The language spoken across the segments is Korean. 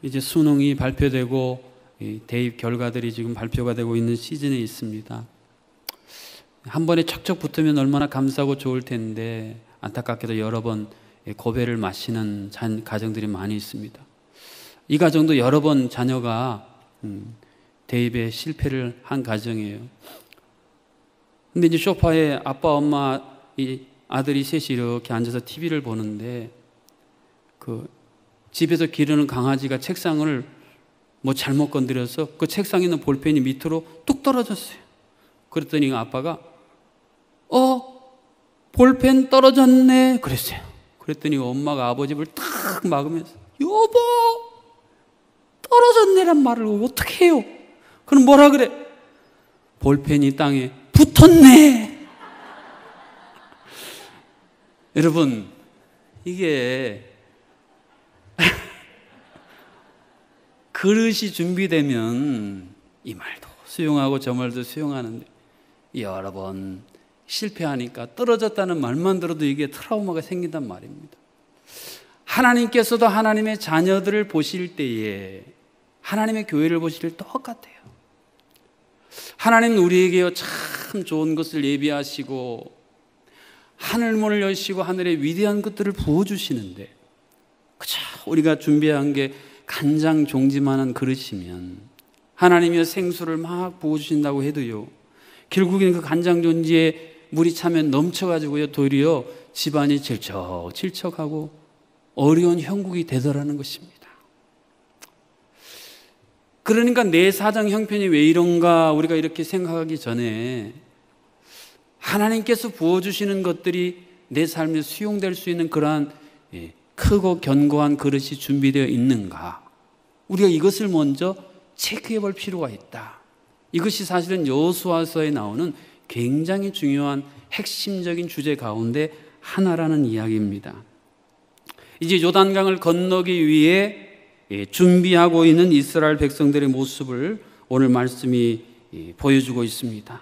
이제 수능이 발표되고 대입 결과들이 지금 발표가 되고 있는 시즌에 있습니다. 한 번에 척척 붙으면 얼마나 감사하고 좋을 텐데 안타깝게도 여러 번 고배를 마시는 가정들이 많이 있습니다. 이 가정도 여러 번 자녀가 대입에 실패를 한 가정이에요. 근데 이제 소파에 아빠, 엄마, 이 아들이 셋이 이렇게 앉아서 TV를 보는데 집에서 기르는 강아지가 책상을 뭐 잘못 건드려서 그 책상에 있는 볼펜이 밑으로 뚝 떨어졌어요. 그랬더니 아빠가 볼펜 떨어졌네 그랬어요. 그랬더니 엄마가 아버지를 탁 막으면서 여보 떨어졌네란 말을 어떻게 해요? 그럼 뭐라 그래? 볼펜이 땅에 붙었네. 여러분 이게 그릇이 준비되면 이 말도 수용하고 저 말도 수용하는데 여러 번 실패하니까 떨어졌다는 말만 들어도 이게 트라우마가 생긴단 말입니다. 하나님께서도 하나님의 자녀들을 보실 때에 하나님의 교회를 보실 때 똑같아요. 하나님은 우리에게 참 좋은 것을 예비하시고 하늘문을 여시고 하늘의 위대한 것들을 부어주시는데 그저 우리가 준비한 게 간장 종지만한 그릇이면 하나님이 생수를 막 부어주신다고 해도요 결국에는 그 간장 종지에 물이 차면 넘쳐가지고요 도리어 집안이 질척질척하고 어려운 형국이 되더라는 것입니다. 그러니까 내 사정 형편이 왜 이런가 우리가 이렇게 생각하기 전에 하나님께서 부어주시는 것들이 내 삶에 수용될 수 있는 그러한 크고 견고한 그릇이 준비되어 있는가 우리가 이것을 먼저 체크해 볼 필요가 있다. 이것이 사실은 여호수아서에 나오는 굉장히 중요한 핵심적인 주제 가운데 하나라는 이야기입니다. 이제 요단강을 건너기 위해 준비하고 있는 이스라엘 백성들의 모습을 오늘 말씀이 보여주고 있습니다.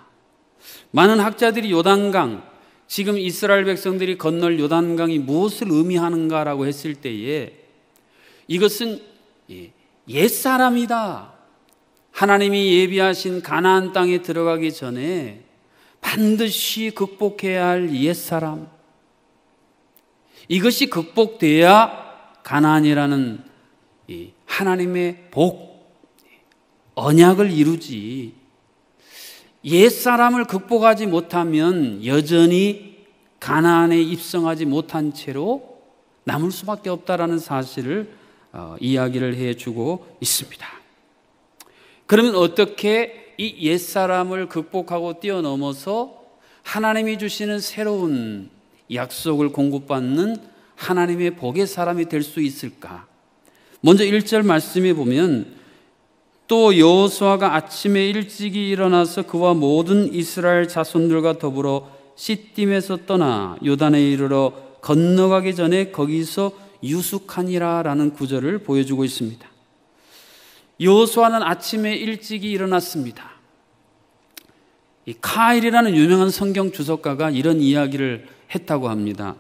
많은 학자들이 요단강, 지금 이스라엘 백성들이 건널 요단강이 무엇을 의미하는가라고 했을 때에 이것은 옛사람이다. 하나님이 예비하신 가나안 땅에 들어가기 전에 반드시 극복해야 할 옛사람, 이것이 극복돼야 가나안이라는 하나님의 복, 언약을 이루지 옛사람을 극복하지 못하면 여전히 가나안에 입성하지 못한 채로 남을 수밖에 없다라는 사실을 이야기를 해주고 있습니다. 그러면 어떻게 이 옛사람을 극복하고 뛰어넘어서 하나님이 주시는 새로운 약속을 공급받는 하나님의 복의 사람이 될 수 있을까? 먼저 1절 말씀에 보면 또 여호수아가 아침에 일찍이 일어나서 그와 모든 이스라엘 자손들과 더불어 시딤에서 떠나 요단에 이르러 건너가기 전에 거기서 유숙하니라 라는 구절을 보여주고 있습니다. 여호수아는 아침에 일찍이 일어났습니다. 이 카일이라는 유명한 성경 주석가가 이런 이야기를 했다고 합니다.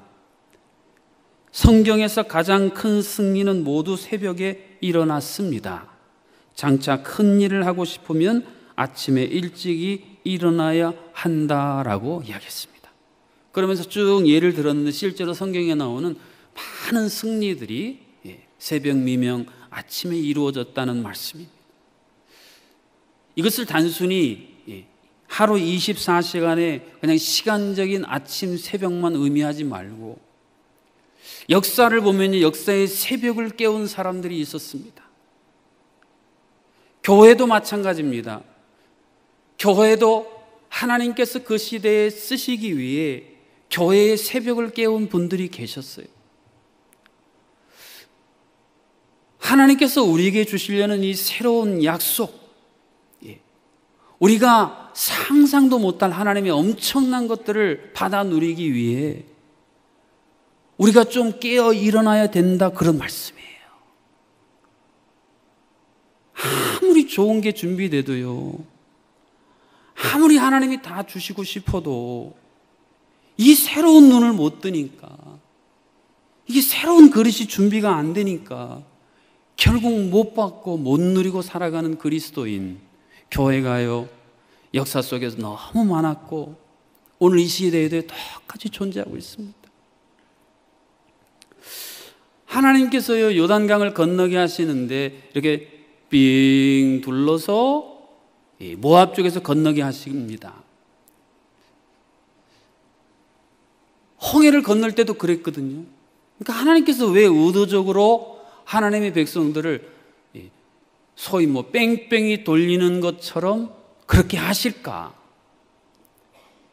성경에서 가장 큰 승리는 모두 새벽에 일어났습니다. 장차 큰 일을 하고 싶으면 아침에 일찍이 일어나야 한다라고 이야기했습니다. 그러면서 쭉 예를 들었는데 실제로 성경에 나오는 많은 승리들이 새벽 미명 아침에 이루어졌다는 말씀입니다. 이것을 단순히 하루 24시간의 그냥 시간적인 아침 새벽만 의미하지 말고 역사를 보면 역사의 새벽을 깨운 사람들이 있었습니다. 교회도 마찬가지입니다. 교회도 하나님께서 그 시대에 쓰시기 위해 교회의 새벽을 깨운 분들이 계셨어요. 하나님께서 우리에게 주시려는 이 새로운 약속, 우리가 상상도 못할 하나님의 엄청난 것들을 받아 누리기 위해 우리가 좀 깨어 일어나야 된다, 그런 말씀이에요. 아무리 좋은 게 준비돼도요, 아무리 하나님이 다 주시고 싶어도 이 새로운 눈을 못 뜨니까, 이게 새로운 그릇이 준비가 안 되니까 결국 못 받고 못 누리고 살아가는 그리스도인, 교회가요 역사 속에서 너무 많았고 오늘 이 시대에도 똑같이 존재하고 있습니다. 하나님께서요 요단강을 건너게 하시는데 이렇게 빙 둘러서 모압 쪽에서 건너게 하십니다. 홍해를 건널 때도 그랬거든요. 그러니까 하나님께서 왜 의도적으로 하나님의 백성들을 소위 뺑뺑이 돌리는 것처럼 그렇게 하실까?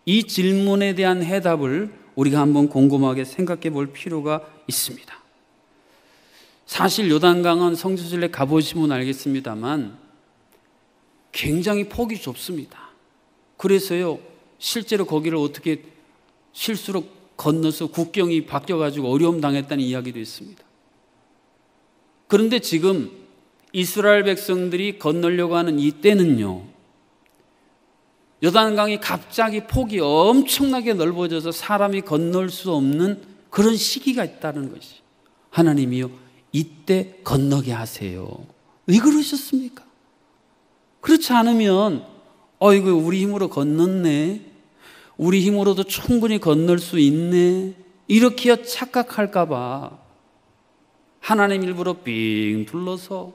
이 질문에 대한 해답을 우리가 한번 곰곰하게 생각해 볼 필요가 있습니다. 사실 요단강은 성지순례 가보시면 알겠습니다만 굉장히 폭이 좁습니다. 그래서요 실제로 거기를 어떻게 실수로 건너서 국경이 바뀌어가지고 어려움 당했다는 이야기도 있습니다. 그런데 지금 이스라엘 백성들이 건너려고 하는 이 때는요 요단강이 갑자기 폭이 엄청나게 넓어져서 사람이 건널 수 없는 그런 시기가 있다는 것이, 하나님이요 이때 건너게 하세요. 왜 그러셨습니까? 그렇지 않으면 이거 우리 힘으로 건넜네, 우리 힘으로도 충분히 건널 수 있네, 이렇게 착각할까 봐 하나님 일부러 빙 둘러서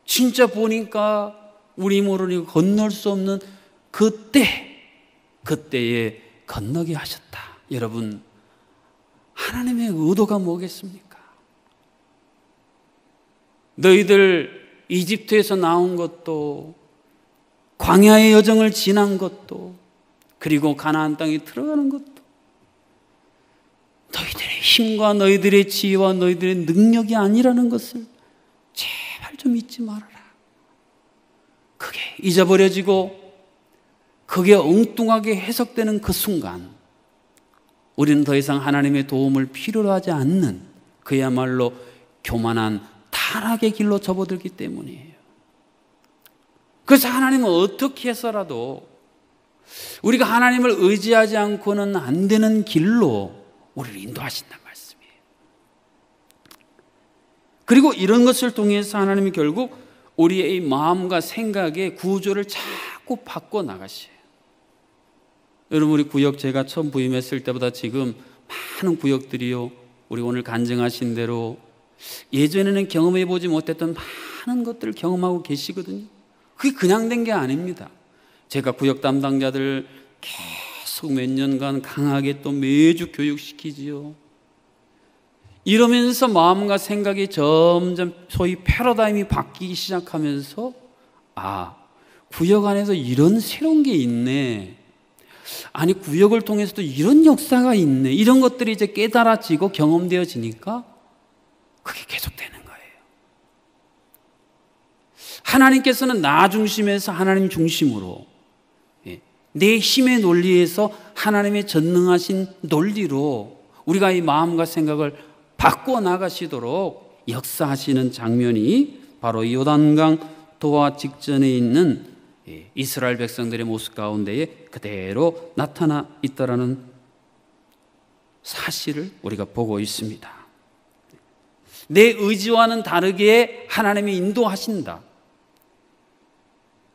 진짜 보니까 우리 힘으로는 건널 수 없는 그때에 건너게 하셨다. 여러분, 하나님의 의도가 뭐겠습니까? 너희들 이집트에서 나온 것도, 광야의 여정을 지난 것도, 그리고 가나안 땅에 들어가는 것도 너희들의 힘과 너희들의 지혜와 너희들의 능력이 아니라는 것을 제발 좀 잊지 말아라. 그게 잊어버려지고 그게 엉뚱하게 해석되는 그 순간 우리는 더 이상 하나님의 도움을 필요로 하지 않는 그야말로 교만한 타락의 길로 접어들기 때문이에요. 그래서 하나님은 어떻게 해서라도 우리가 하나님을 의지하지 않고는 안 되는 길로 우리를 인도하신단 말씀이에요. 그리고 이런 것을 통해서 하나님이 결국 우리의 마음과 생각의 구조를 자꾸 바꿔 나가셔요. 여러분, 우리 구역 제가 처음 부임했을 때보다 지금 많은 구역들이요, 우리 오늘 간증하신 대로 예전에는 경험해 보지 못했던 많은 것들을 경험하고 계시거든요. 그게 그냥 된 게 아닙니다. 제가 구역 담당자들 계속 몇 년간 강하게 또 매주 교육시키지요. 이러면서 마음과 생각이 점점 소위 패러다임이 바뀌기 시작하면서 구역 안에서 이런 새로운 게 있네, 아니 구역을 통해서도 이런 역사가 있네, 이런 것들이 이제 깨달아지고 경험되어지니까 그게 계속되는 거예요. 하나님께서는 나 중심에서 하나님 중심으로, 내 힘의 논리에서 하나님의 전능하신 논리로 우리가 이 마음과 생각을 바꿔 나가시도록 역사하시는 장면이 바로 요단강 도하 직전에 있는 이스라엘 백성들의 모습 가운데에 그대로 나타나 있다라는 사실을 우리가 보고 있습니다. 내 의지와는 다르게 하나님이 인도하신다.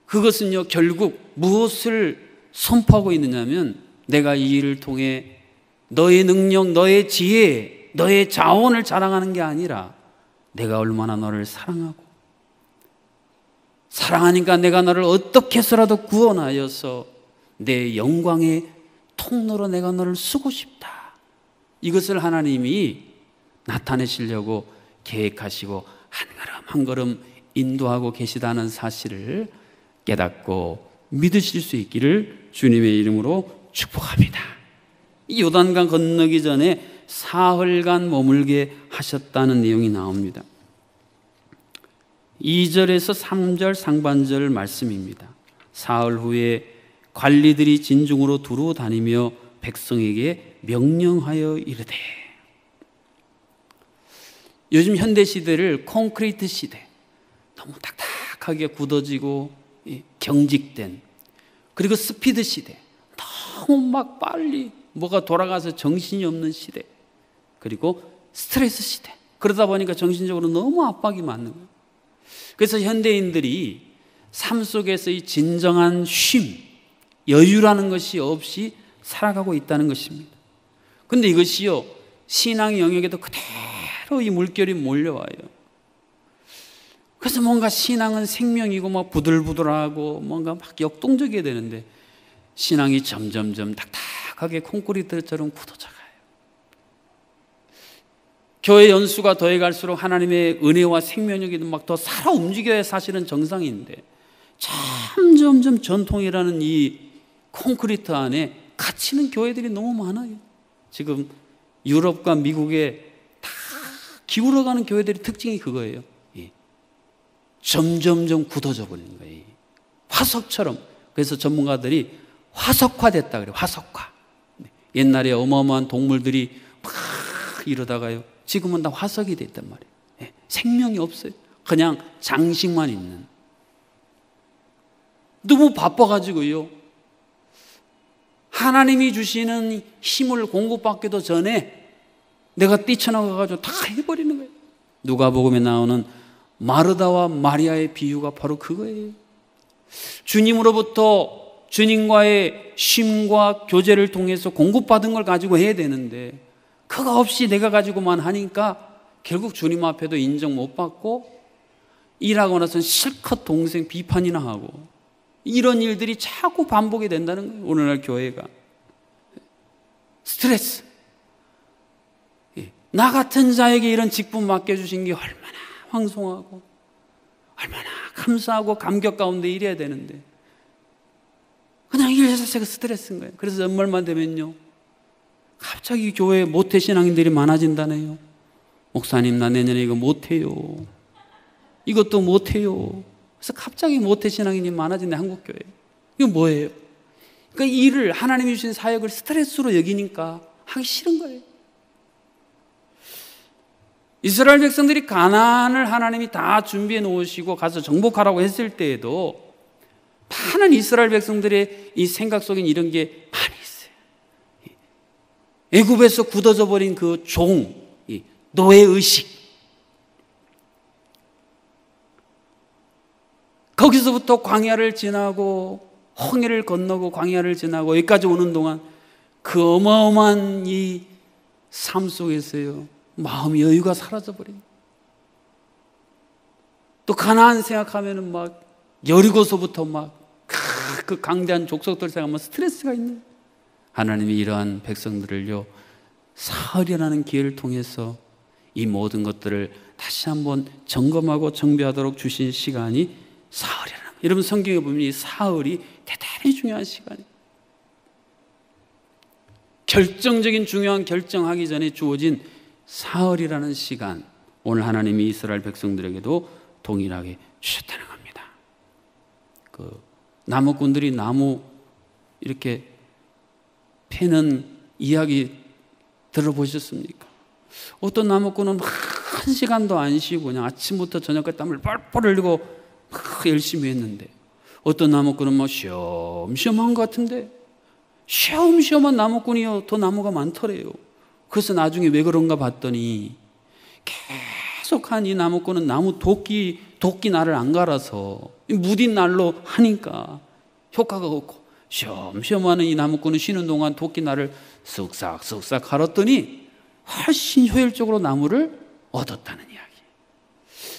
그것은요 결국 무엇을 선포하고 있느냐면, 내가 이 일을 통해 너의 능력, 너의 지혜, 너의 자원을 자랑하는 게 아니라 내가 얼마나 너를 사랑하니까 내가 너를 어떻게 해서라도 구원하여서 내 영광의 통로로 내가 너를 쓰고 싶다. 이것을 하나님이 나타내시려고 계획하시고 한 걸음 한 걸음 인도하고 계시다는 사실을 깨닫고 믿으실 수 있기를 주님의 이름으로 축복합니다. 이 요단강 건너기 전에 사흘간 머물게 하셨다는 내용이 나옵니다. 2절에서 3절 상반절 말씀입니다. 사흘 후에 관리들이 진중으로 두루 다니며 백성에게 명령하여 이르되, 요즘 현대 시대를 콘크리트 시대, 너무 딱딱하게 굳어지고 경직된, 그리고 스피드 시대, 너무 막 빨리 뭐가 돌아가서 정신이 없는 시대, 그리고 스트레스 시대, 그러다 보니까 정신적으로 너무 압박이 많은 거예요. 그래서 현대인들이 삶 속에서 이 진정한 쉼, 여유라는 것이 없이 살아가고 있다는 것입니다. 근데 이것이요, 신앙 영역에도 그대로 이 물결이 몰려와요. 그래서 뭔가 신앙은 생명이고 막 부들부들하고 뭔가 막 역동적이어야 되는데 신앙이 점점점 딱딱하게 콘크리트처럼 굳어져가요. 교회 연수가 더해갈수록 하나님의 은혜와 생명력이 막 더 살아 움직여야 사실은 정상인데 점점점 전통이라는 이 콘크리트 안에 갇히는 교회들이 너무 많아요. 지금 유럽과 미국에 다 기울어가는 교회들의 특징이 그거예요. 점점점 굳어져 버리는 거예요. 화석처럼. 그래서 전문가들이 화석화됐다 그래요. 화석화. 옛날에 어마어마한 동물들이 막 이러다가요, 지금은 다 화석이 됐단 말이에요. 생명이 없어요. 그냥 장식만 있는. 너무 바빠가지고요, 하나님이 주시는 힘을 공급받기도 전에 내가 뛰쳐나가가지고 다 해버리는 거예요. 누가복음에 나오는 마르다와 마리아의 비유가 바로 그거예요. 주님으로부터 주님과의 쉼과 교제를 통해서 공급받은 걸 가지고 해야 되는데 그거 없이 내가 가지고만 하니까 결국 주님 앞에도 인정 못 받고 일하고 나서는 실컷 동생 비판이나 하고 이런 일들이 자꾸 반복이 된다는 거예요. 오늘날 교회가. 스트레스. 나 같은 자에게 이런 직분 맡겨주신 게 얼마나 황송하고 얼마나 감사하고 감격 가운데 일해야 되는데 그냥 일 자체가 스트레스인 거예요. 그래서 연말만 되면요, 갑자기 교회에 모태신앙인들이 많아진다네요. 목사님, 나 내년에 이거 못해요. 이것도 못해요. 그래서 갑자기 모태신앙인이 많아진다, 한국교회. 이거 뭐예요? 그러니까 일을, 하나님이 주신 사역을 스트레스로 여기니까 하기 싫은 거예요. 이스라엘 백성들이 가나안을 하나님이 다 준비해 놓으시고 가서 정복하라고 했을 때에도 많은 이스라엘 백성들의 이 생각 속엔 이런 게 많이 있어요. 애굽에서 굳어져 버린 그 종, 노예의식. 거기서부터 광야를 지나고 홍해를 건너고 광야를 지나고 여기까지 오는 동안 그 어마어마한 이 삶 속에서요, 마음의 여유가 사라져버려요. 또 가나안 생각하면은 막 여리고서부터 막 그 강대한 족속들 생각하면 스트레스가 있는. 하나님이 이러한 백성들을요, 사흘이라는 기회를 통해서 이 모든 것들을 다시 한번 점검하고 정비하도록 주신 시간이 사흘이라는 거예요. 여러분 성경에 보면 이 사흘이 대단히 중요한 시간이에요. 결정적인 중요한 결정하기 전에 주어진 사흘이라는 시간, 오늘 하나님이 이스라엘 백성들에게도 동일하게 주셨다는 겁니다. 그 나무꾼들이 나무 이렇게 패는 이야기 들어보셨습니까? 어떤 나무꾼은 한 시간도 안 쉬고 그냥 아침부터 저녁까지 땀을 뻘뻘 흘리고 막 열심히 했는데, 어떤 나무꾼은 뭐 쉬엄쉬엄한 것 같은데 쉬엄쉬엄한 나무꾼이요 더 나무가 많더래요. 그래서 나중에 왜 그런가 봤더니 계속한 이 나무꾼은 나무 도끼 날을 안 갈아서 무딘 날로 하니까 효과가 없고, 쉬엄쉬엄하는 이 나무꾼은 쉬는 동안 도끼 날을 쓱싹쓱싹 갈았더니 훨씬 효율적으로 나무를 얻었다는 이야기.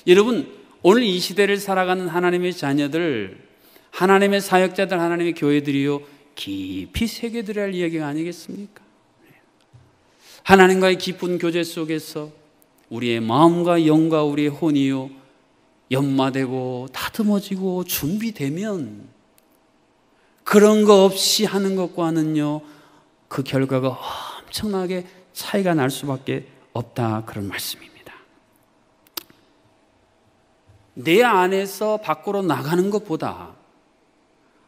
여러분, 오늘 이 시대를 살아가는 하나님의 자녀들, 하나님의 사역자들, 하나님의 교회들이요 깊이 새겨들어야 할 이야기가 아니겠습니까? 하나님과의 깊은 교제 속에서 우리의 마음과 영과 우리의 혼이요 연마되고 다듬어지고 준비되면 그런 거 없이 하는 것과는요 그 결과가 엄청나게 차이가 날 수밖에 없다, 그런 말씀입니다. 내 안에서 밖으로 나가는 것보다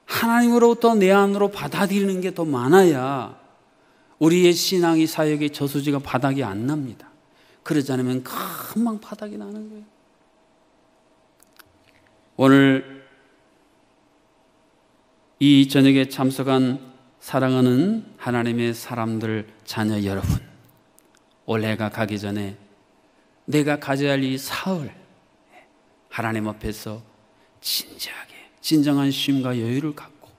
하나님으로부터 내 안으로 받아들이는 게 더 많아야 우리의 신앙이 사역의 저수지가 바닥이 안 납니다. 그러지 않으면 금방 바닥이 나는 거예요. 오늘 이 저녁에 참석한 사랑하는 하나님의 사람들, 자녀 여러분, 올해가 가기 전에 내가 가져야 할 이 사흘, 하나님 앞에서 진지하게 진정한 쉼과 여유를 갖고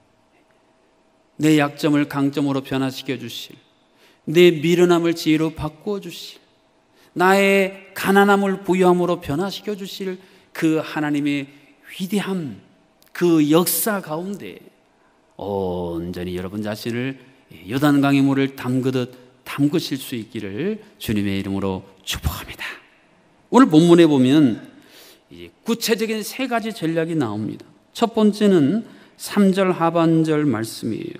내 약점을 강점으로 변화시켜 주실, 내 미련함을 지혜로 바꾸어 주실, 나의 가난함을 부유함으로 변화시켜 주실 그 하나님의 위대함, 그 역사 가운데 온전히 여러분 자신을 요단강의 물을 담그듯 담그실 수 있기를 주님의 이름으로 축복합니다. 오늘 본문에 보면 구체적인 세 가지 전략이 나옵니다. 첫 번째는 3절 하반절 말씀이에요.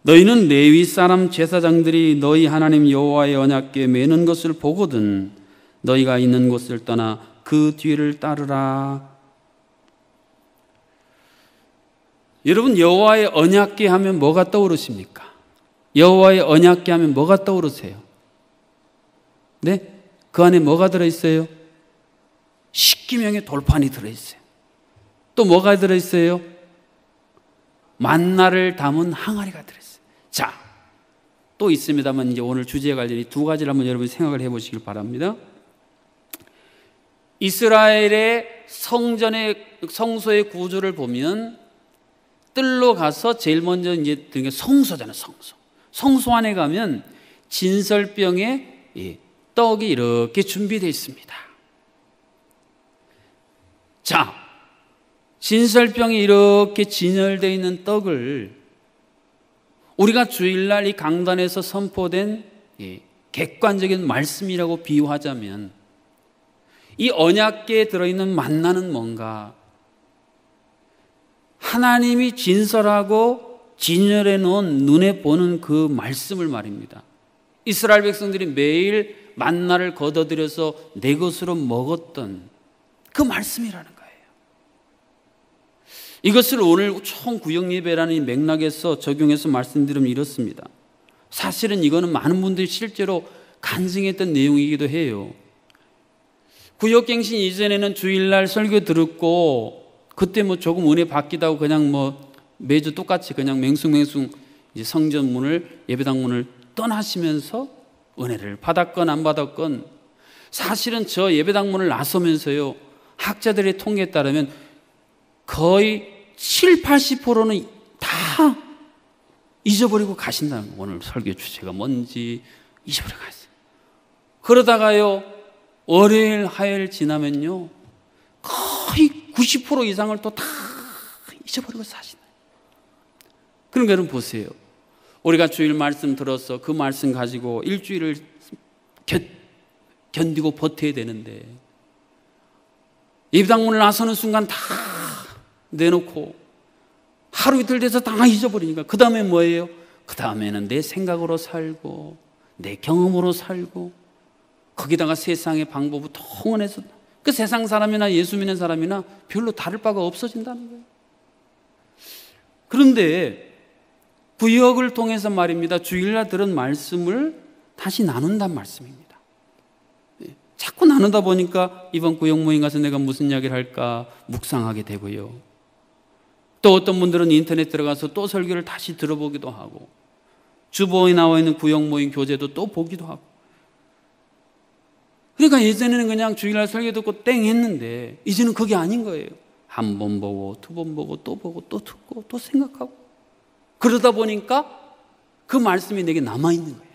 너희는 레위 사람 제사장들이 너희 하나님 여호와의 언약궤 매는 것을 보거든 너희가 있는 곳을 떠나 그 뒤를 따르라. 여러분, 여호와의 언약궤 하면 뭐가 떠오르십니까? 여호와의 언약궤 하면 뭐가 떠오르세요? 네? 그 안에 뭐가 들어있어요? 십계명의 돌판이 들어있어요. 또 뭐가 들어있어요? 만나를 담은 항아리가 들어있어요. 자, 또 있습니다만 이제 오늘 주제에 관련이 두 가지를 한번 여러분이 생각을 해보시길 바랍니다. 이스라엘의 성소의 구조를 보면 뜰로 가서 제일 먼저 이제 드는 게 성소잖아요. 성소 안에 가면 진설병에 떡이 이렇게 준비되어 있습니다. 자, 진설병이 이렇게 진열되어 있는 떡을 우리가 주일날 이 강단에서 선포된 객관적인 말씀이라고 비유하자면 이 언약궤에 들어있는 만나는 뭔가 하나님이 진설하고 진열해 놓은 눈에 보는 그 말씀을 말입니다. 이스라엘 백성들이 매일 만나를 걷어들여서 내 것으로 먹었던 그 말씀이라는 거예요. 이것을 오늘 총구역예배라는 맥락에서 적용해서 말씀드리면 이렇습니다. 사실은 이거는 많은 분들이 실제로 간증했던 내용이기도 해요. 구역갱신 이전에는 주일날 설교 들었고 그때 뭐 조금 은혜 받기도 하고 그냥 뭐 매주 똑같이 그냥 맹숭맹숭 이제 성전 문을, 예배당 문을 떠나시면서 은혜를 받았건 안 받았건 사실은 저 예배당 문을 나서면서요, 학자들의 통계에 따르면 거의 7, 80%는 다 잊어버리고 가신다는 거예요. 오늘 설교 주제가 뭔지 잊어버리고 가세요. 그러다가요, 월요일, 화요일 지나면요, 거의 90% 이상을 또 다 잊어버리고 사시나요? 그러니까 여러분 보세요. 우리가 주일 말씀 들어서 그 말씀 가지고 일주일을 견디고 버텨야 되는데 예배당문을 나서는 순간 다 내놓고 하루 이틀 돼서 다 잊어버리니까 그 다음에 뭐예요? 그 다음에는 내 생각으로 살고 내 경험으로 살고 거기다가 세상의 방법을 통원해서 그 세상 사람이나 예수 믿는 사람이나 별로 다를 바가 없어진다는 거예요. 그런데 구역을 통해서 말입니다. 주일날 들은 말씀을 다시 나눈단 말씀입니다. 자꾸 나누다 보니까 이번 구역 모임 가서 내가 무슨 이야기를 할까 묵상하게 되고요. 또 어떤 분들은 인터넷 들어가서 또 설교를 다시 들어보기도 하고 주보에 나와 있는 구역 모임 교재도 또 보기도 하고. 그러니까 예전에는 그냥 주일날 설교 듣고 땡 했는데 이제는 그게 아닌 거예요. 한 번 보고 두 번 보고 또 듣고 또 생각하고 그러다 보니까 그 말씀이 내게 남아있는 거예요.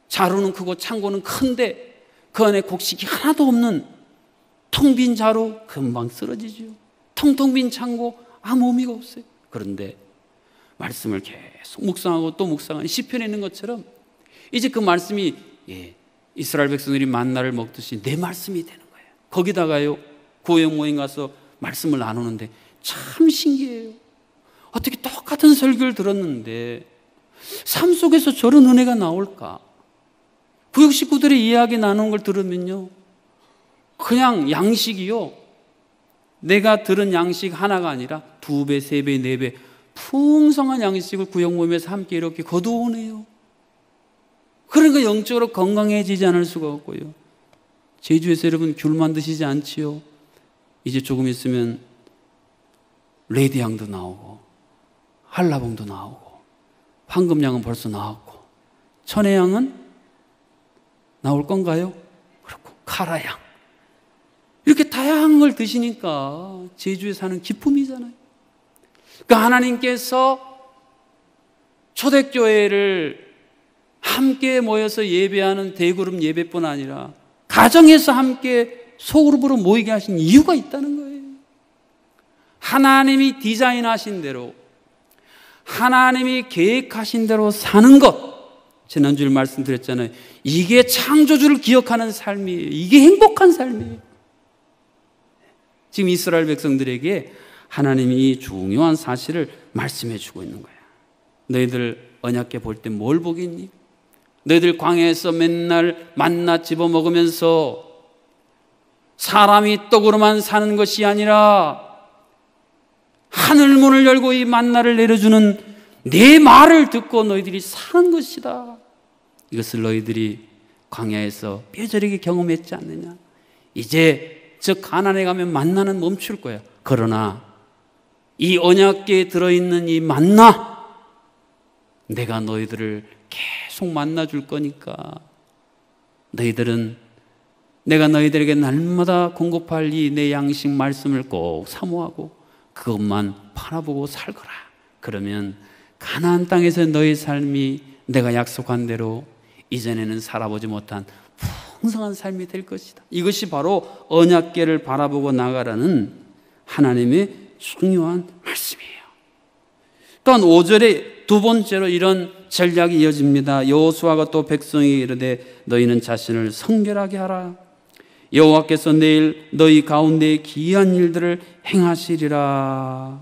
자루는 크고 창고는 큰데 그 안에 곡식이 하나도 없는 텅 빈 자루 금방 쓰러지죠. 텅텅 빈 창고 아무 의미가 없어요. 그런데 말씀을 계속 묵상하고 또 묵상하는 시편에 있는 것처럼 이제 그 말씀이 이스라엘 백성들이 만나를 먹듯이 내 말씀이 되는 거예요. 거기다가요, 구역 모임 가서 말씀을 나누는데 참 신기해요. 어떻게 똑같은 설교를 들었는데 삶 속에서 저런 은혜가 나올까? 구역 식구들이 이야기 나누는 걸 들으면요, 그냥 양식이요, 내가 들은 양식 하나가 아니라 2배, 3배, 4배 풍성한 양식을 구역 모임에서 함께 이렇게 거두어오네요. 그러니까 영적으로 건강해지지 않을 수가 없고요. 제주에서 여러분 귤만 드시지 않지요? 이제 조금 있으면 레디향도 나오고 한라봉도 나오고 황금향은 벌써 나왔고 천혜향은 나올 건가요? 그렇고 카라향 이렇게 다양한 걸 드시니까 제주에 사는 기쁨이잖아요. 그러니까 하나님께서 초대교회를 함께 모여서 예배하는 대그룹 예배뿐 아니라 가정에서 함께 소그룹으로 모이게 하신 이유가 있다는 거예요. 하나님이 디자인하신 대로 하나님이 계획하신 대로 사는 것, 지난주에 말씀드렸잖아요. 이게 창조주를 기억하는 삶이에요. 이게 행복한 삶이에요. 지금 이스라엘 백성들에게 하나님이 이 중요한 사실을 말씀해 주고 있는 거예요. 너희들 언약궤 볼 때 뭘 보겠니? 너희들 광야에서 맨날 만나 집어먹으면서 사람이 떡으로만 사는 것이 아니라 하늘 문을 열고 이 만나를 내려주는 내 말을 듣고 너희들이 사는 것이다. 이것을 너희들이 광야에서 뼈저리게 경험했지 않느냐. 이제 저 가나안에 가면 만나는 멈출 거야. 그러나 이 언약궤에 들어있는 이 만나, 내가 너희들을 계속 만나줄 거니까 너희들은 내가 너희들에게 날마다 공급할 이 내 양식 말씀을 꼭 사모하고 그것만 바라보고 살거라. 그러면 가나안 땅에서 너희 삶이 내가 약속한 대로 이전에는 살아보지 못한 풍성한 삶이 될 것이다. 이것이 바로 언약궤를 바라보고 나가라는 하나님의 중요한 말씀이에요. 또한 5절에 두 번째로 이런 전략이 이어집니다. 여호수아가 또 백성에게 이르되 너희는 자신을 성결하게 하라. 여호와께서 내일 너희 가운데 기이한 일들을 행하시리라.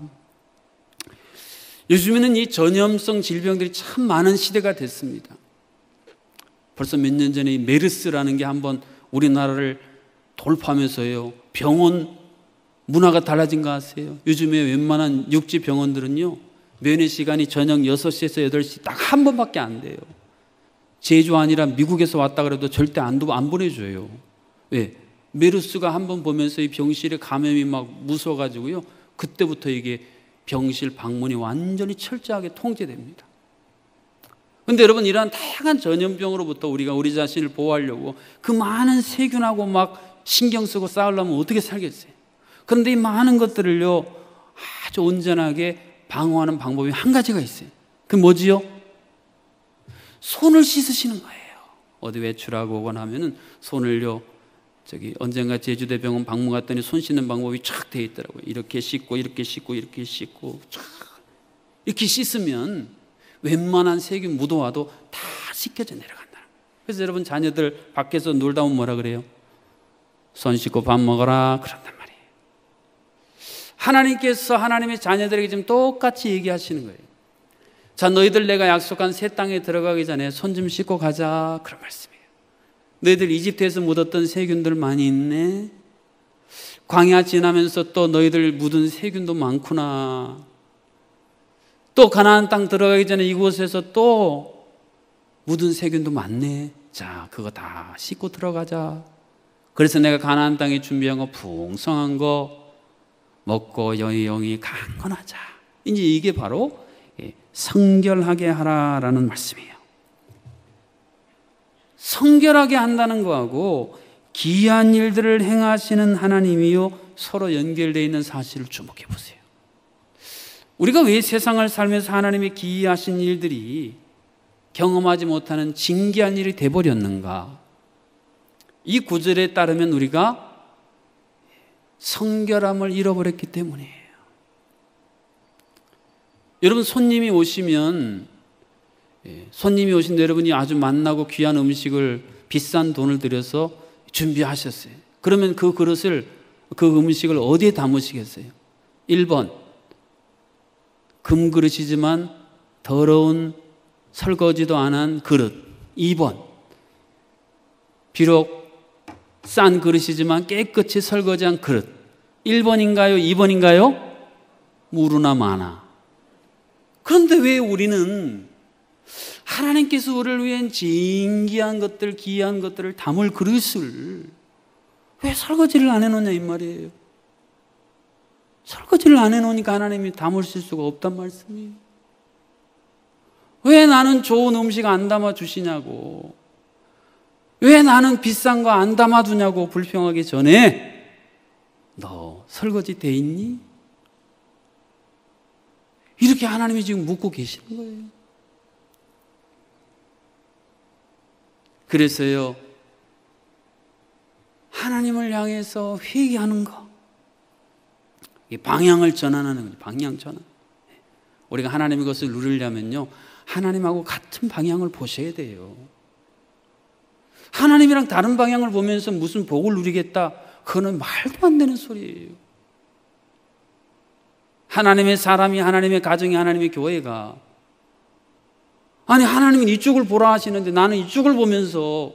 요즘에는 이 전염성 질병들이 참 많은 시대가 됐습니다. 벌써 몇 년 전에 이 메르스라는 게 한번 우리나라를 돌파하면서요, 병원 문화가 달라진 거 아세요? 요즘에 웬만한 육지 병원들은요, 면회 시간이 저녁 6시에서 8시 딱 한 번밖에 안 돼요. 제주 아니라 미국에서 왔다 그래도 절대 안 보내줘요. 왜? 메르스가 한 번 보면서 이 병실에 감염이 막 무서워가지고요, 그때부터 이게 병실 방문이 완전히 철저하게 통제됩니다. 근데 여러분, 이러한 다양한 전염병으로부터 우리가 우리 자신을 보호하려고 그 많은 세균하고 막 신경 쓰고 싸우려면 어떻게 살겠어요? 그런데 이 많은 것들을요, 아주 온전하게 방어하는 방법이 한 가지가 있어요. 그게 뭐지요? 손을 씻으시는 거예요. 어디 외출하고 오거나 하면은 손을요, 언젠가 제주대병원 방문 갔더니 손 씻는 방법이 쫙 돼 있더라고요. 이렇게 씻고 이렇게 씻고 이렇게 씻고 쫙 이렇게 씻으면 웬만한 세균 묻어와도 다 씻겨져 내려간다. 그래서 여러분, 자녀들 밖에서 놀다 오면 뭐라 그래요? 손 씻고 밥 먹어라 그런단 말이에요. 하나님께서 하나님의 자녀들에게 지금 똑같이 얘기하시는 거예요. 자, 너희들 내가 약속한 새 땅에 들어가기 전에 손 좀 씻고 가자, 그런 말씀이에요. 너희들 이집트에서 묻었던 세균들 많이 있네. 광야 지나면서 또 너희들 묻은 세균도 많구나. 또 가나안 땅 들어가기 전에 이곳에서 또 묻은 세균도 많네. 자, 그거 다 씻고 들어가자. 그래서 내가 가나안 땅에 준비한 거 풍성한 거 먹고 영이 강건하자. 이제 이게 바로 성결하게 하라라는 말씀이에요. 성결하게 한다는 거하고 기이한 일들을 행하시는 하나님이요 서로 연결되어 있는 사실을 주목해 보세요. 우리가 왜 세상을 살면서 하나님의 기이하신 일들이 경험하지 못하는 진기한 일이 돼버렸는가? 이 구절에 따르면 우리가 성결함을 잃어버렸기 때문이에요. 여러분, 손님이 오시는데 여러분이 아주 맛나고 귀한 음식을 비싼 돈을 들여서 준비하셨어요. 그러면 그 음식을 어디에 담으시겠어요? 1번, 금그릇이지만 더러운 설거지도 안 한 그릇. 2번, 비록 싼 그릇이지만 깨끗이 설거지한 그릇. 1번인가요? 2번인가요? 무르나 마나. 그런데 왜 우리는 하나님께서 우리를 위한 진귀한 것들, 기이한 것들을 담을 그릇을 왜 설거지를 안 해놓냐 이 말이에요. 설거지를 안 해놓으니까 하나님이 담으실 수가 없단 말씀이에요. 왜 나는 좋은 음식 안 담아 주시냐고. 왜 나는 비싼 거 안 담아두냐고 불평하기 전에 너 설거지 돼 있니? 이렇게 하나님이 지금 묻고 계시는 거예요. 그래서요, 하나님을 향해서 회개하는 거, 이 방향을 전환하는 거죠. 방향 전환. 우리가 하나님의 것을 누리려면요, 하나님하고 같은 방향을 보셔야 돼요. 하나님이랑 다른 방향을 보면서 무슨 복을 누리겠다, 그거는 말도 안 되는 소리예요. 하나님의 사람이, 하나님의 가정이, 하나님의 교회가, 아니 하나님은 이쪽을 보라 하시는데 나는 이쪽을 보면서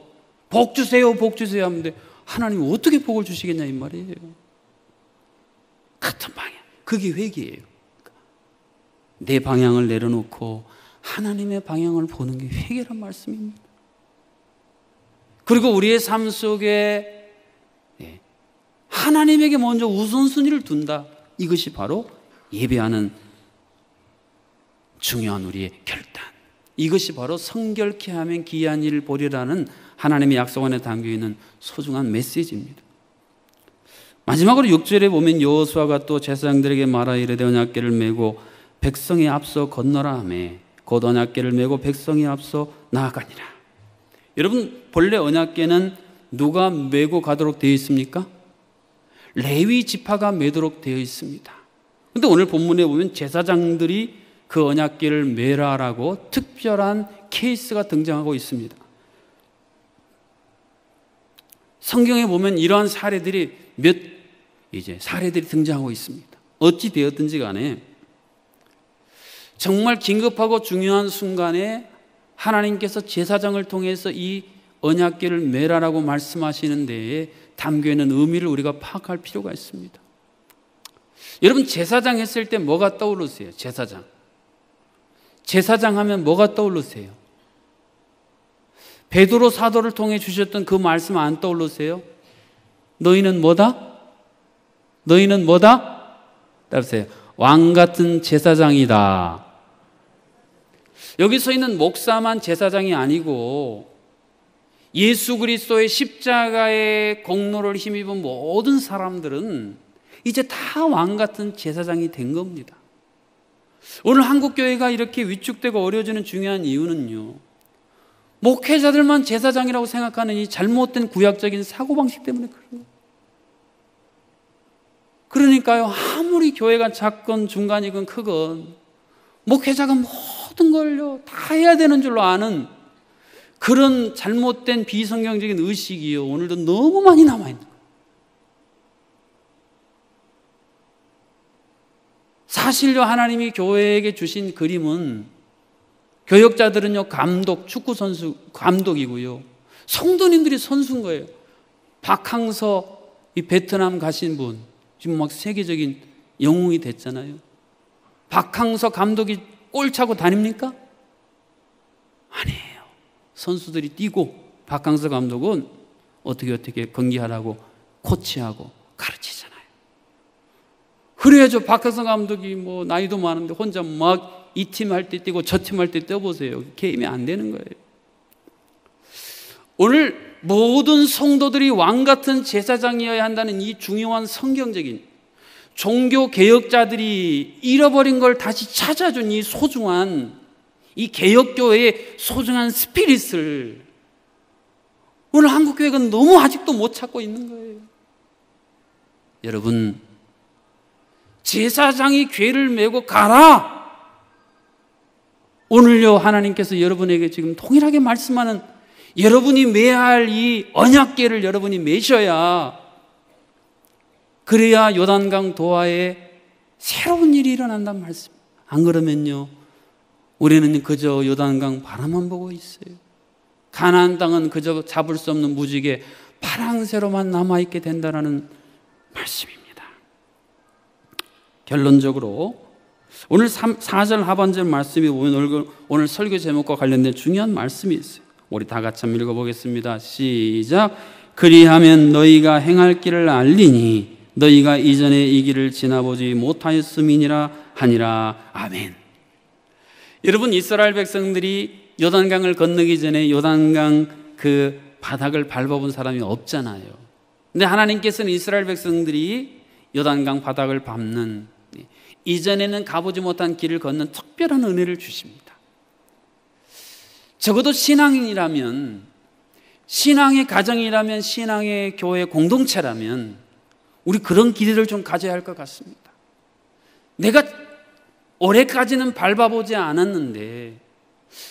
복 주세요, 복 주세요 하는데 하나님은 어떻게 복을 주시겠냐 이 말이에요. 같은 방향, 그게 회개예요. 내 방향을 내려놓고 하나님의 방향을 보는 게 회개란 말씀입니다. 그리고 우리의 삶 속에 하나님에게 먼저 우선순위를 둔다. 이것이 바로 예배하는 중요한 우리의 결단. 이것이 바로 성결케 하면 기이한 일을 보리라는 하나님의 약속 안에 담겨있는 소중한 메시지입니다. 마지막으로 6절에 보면 여호수아가 또 제사장들에게 말하 이르되 언약궤를 메고 백성이 앞서 건너라 하매 곧 언약궤를 메고 백성이 앞서 나아가니라. 여러분, 본래 언약궤는 누가 메고 가도록 되어 있습니까? 레위 지파가 메도록 되어 있습니다. 그런데 오늘 본문에 보면 제사장들이 그 언약궤를 메라라고 특별한 케이스가 등장하고 있습니다. 성경에 보면 이러한 사례들이 사례들이 등장하고 있습니다. 어찌 되었든지 간에 정말 긴급하고 중요한 순간에 하나님께서 제사장을 통해서 이 언약궤를 메라라고 말씀하시는 데에 담겨있는 의미를 우리가 파악할 필요가 있습니다. 여러분, 제사장 했을 때 뭐가 떠오르세요? 제사장 하면 뭐가 떠오르세요? 베드로 사도를 통해 주셨던 그 말씀 안 떠오르세요? 너희는 뭐다? 너희는 뭐다? 따르세요. 왕 같은 제사장이다. 여기 서 있는 목사만 제사장이 아니고 예수 그리스도의 십자가의 공로를 힘입은 모든 사람들은 이제 다 왕 같은 제사장이 된 겁니다. 오늘 한국교회가 이렇게 위축되고 어려워지는 중요한 이유는요, 목회자들만 제사장이라고 생각하는 이 잘못된 구약적인 사고방식 때문에 그런 거예요. 그러니까요, 아무리 교회가 작건 중간이건 크건 목회자가 모든 걸요 다 해야 되는 줄로 아는 그런 잘못된 비성경적인 의식이요 오늘도 너무 많이 남아있는 거예요. 사실요, 하나님이 교회에게 주신 그림은 교역자들은요 축구 선수 감독이고요, 성도님들이 선수인 거예요. 박항서, 이 베트남 가신 분 지금 막 세계적인 영웅이 됐잖아요. 박항서 감독이 골 차고 다닙니까? 아니에요. 선수들이 뛰고 박항서 감독은 어떻게 경기하라고 코치하고 가르치잖아요. 그래야죠. 박항서 감독이 뭐 나이도 많은데 혼자 막 이 팀 할 때 뛰고 저 팀 할 때 뛰어보세요. 게임이 안 되는 거예요. 오늘 모든 성도들이 왕 같은 제사장이어야 한다는 이 중요한 성경적인 종교 개혁자들이 잃어버린 걸 다시 찾아준 이 소중한 이 개혁교회의 소중한 스피릿을 오늘 한국교회가 너무 아직도 못 찾고 있는 거예요. 여러분, 제사장이 궤를 메고 가라. 오늘요, 하나님께서 여러분에게 지금 동일하게 말씀하는, 여러분이 매야 할 이 언약궤를 여러분이 메셔야, 그래야 요단강 도하에 새로운 일이 일어난단 말씀. 안 그러면요, 우리는 그저 요단강 바라만 보고 있어요. 가나안 땅은 그저 잡을 수 없는 무지개 파랑새로만 남아있게 된다는 말씀입니다. 결론적으로 오늘 4절 하반절 말씀이 보면 오늘 설교 제목과 관련된 중요한 말씀이 있어요. 우리 다 같이 한번 읽어보겠습니다. 시작. 그리하면 너희가 행할 길을 알리니 너희가 이전에 이 길을 지나보지 못하였음이니라 하니라. 아멘. 여러분, 이스라엘 백성들이 요단강을 건너기 전에 요단강 그 바닥을 밟아본 사람이 없잖아요. 근데 하나님께서는 이스라엘 백성들이 요단강 바닥을 밟는, 이전에는 가보지 못한 길을 걷는 특별한 은혜를 주십니다. 적어도 신앙인이라면, 신앙의 가정이라면, 신앙의 교회 공동체라면 우리 그런 기대를 좀 가져야 할 것 같습니다. 내가 올해까지는 밟아보지 않았는데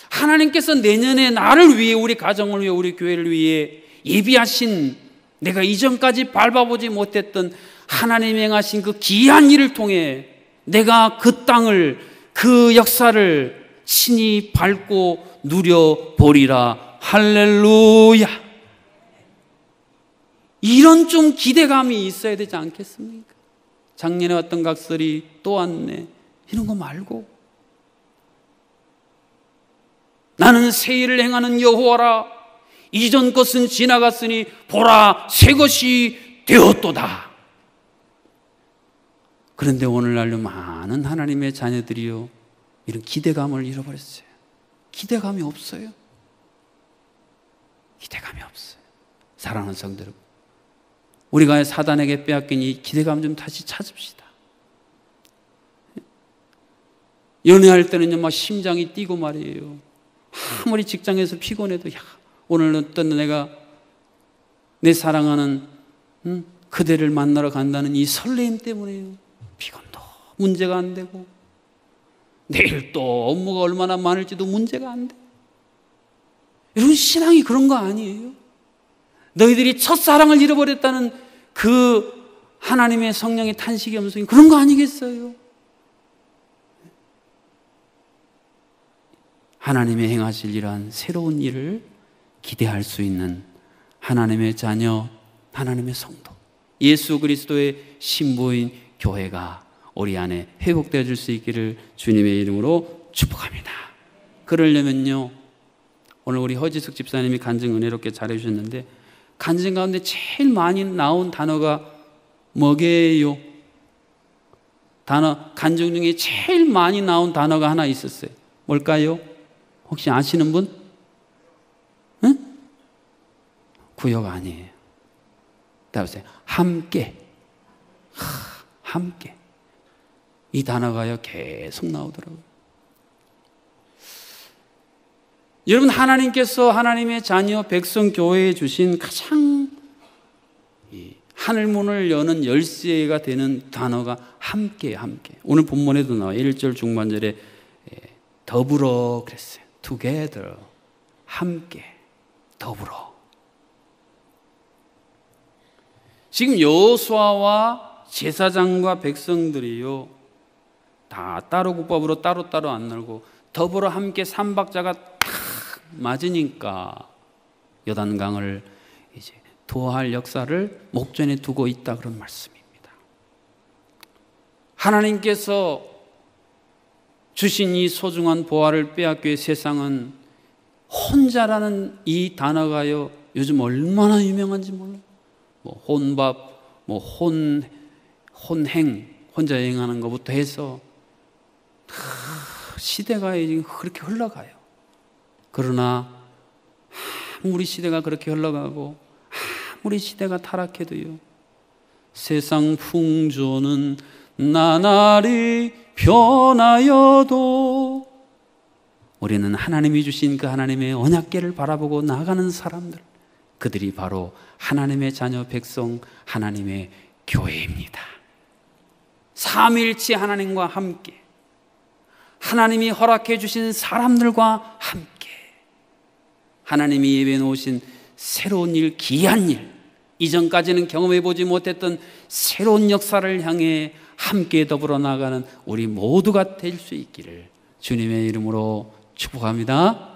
하나님께서 내년에 나를 위해, 우리 가정을 위해, 우리 교회를 위해 예비하신, 내가 이전까지 밟아보지 못했던 하나님이 행하신 그 귀한 일을 통해 내가 그 땅을, 그 역사를 친히 밟고 누려보리라. 할렐루야. 이런 좀 기대감이 있어야 되지 않겠습니까? 작년에 왔던 각설이 또 왔네, 이런 거 말고, 나는 새 일을 행하는 여호와라. 이전 것은 지나갔으니 보라, 새 것이 되었도다. 그런데 오늘날로 많은 하나님의 자녀들이요, 이런 기대감을 잃어버렸어요. 기대감이 없어요. 기대감이 없어요. 사랑하는 성도 여러분, 우리가 사단에게 빼앗긴 이 기대감 좀 다시 찾읍시다. 연애할 때는요, 막 심장이 뛰고 말이에요. 아무리 직장에서 피곤해도, 야, 오늘 어떤 내가 내 사랑하는 그대를 만나러 간다는 이 설레임 때문에요. 피곤도 문제가 안 되고, 내일 또 업무가 얼마나 많을지도 문제가 안 돼. 여러분, 신앙이 그런 거 아니에요? 너희들이 첫사랑을 잃어버렸다는 그 하나님의 성령의 탄식의 음성이 그런 거 아니겠어요? 하나님의 행하실 이러한 새로운 일을 기대할 수 있는 하나님의 자녀, 하나님의 성도, 예수 그리스도의 신부인 교회가 우리 안에 회복되어 수 있기를 주님의 이름으로 축복합니다. 그러려면요, 오늘 우리 허지숙 집사님이 간증 은혜롭게 잘해주셨는데, 간증 가운데 제일 많이 나온 단어가 뭐게요? 단어, 간증 중에 제일 많이 나온 단어가 하나 있었어요. 뭘까요? 혹시 아시는 분? 응? 구역 아니에요. 따라오세요. 함께. 함께. 이 단어가요, 계속 나오더라고요. 여러분, 하나님께서 하나님의 자녀 백성 교회에 주신 가장 하늘문을 여는 열쇠가 되는 단어가 함께, 함께. 오늘 본문에도 나와요. 1절 중반절에 더불어 그랬어요. together. 함께, 더불어. 지금 여호수아와 제사장과 백성들이요, 다 따로 국밥으로 따로따로 안 놀고 더불어 함께 삼박자가 탁 맞으니까 요단강을 이제 도할 역사를 목전에 두고 있다, 그런 말씀입니다. 하나님께서 주신 이 소중한 보화를 빼앗겨 세상은 혼자라는 이 단어가요, 요즘 얼마나 유명한지 몰라요. 뭐 혼밥, 뭐 혼행, 혼자 여행하는 것부터 해서 시대가 지금 그렇게 흘러가요. 그러나 아무리 시대가 그렇게 흘러가고 아무리 시대가 타락해도요, 세상 풍조는 나날이 변하여도 우리는 하나님이 주신 그 하나님의 언약궤를 바라보고 나아가는 사람들, 그들이 바로 하나님의 자녀 백성, 하나님의 교회입니다. 삼위일체 하나님과 함께, 하나님이 허락해 주신 사람들과 함께, 하나님이 예배해 놓으신 새로운 일, 귀한 일, 이전까지는 경험해 보지 못했던 새로운 역사를 향해 함께 더불어 나가는 우리 모두가 될 수 있기를 주님의 이름으로 축복합니다.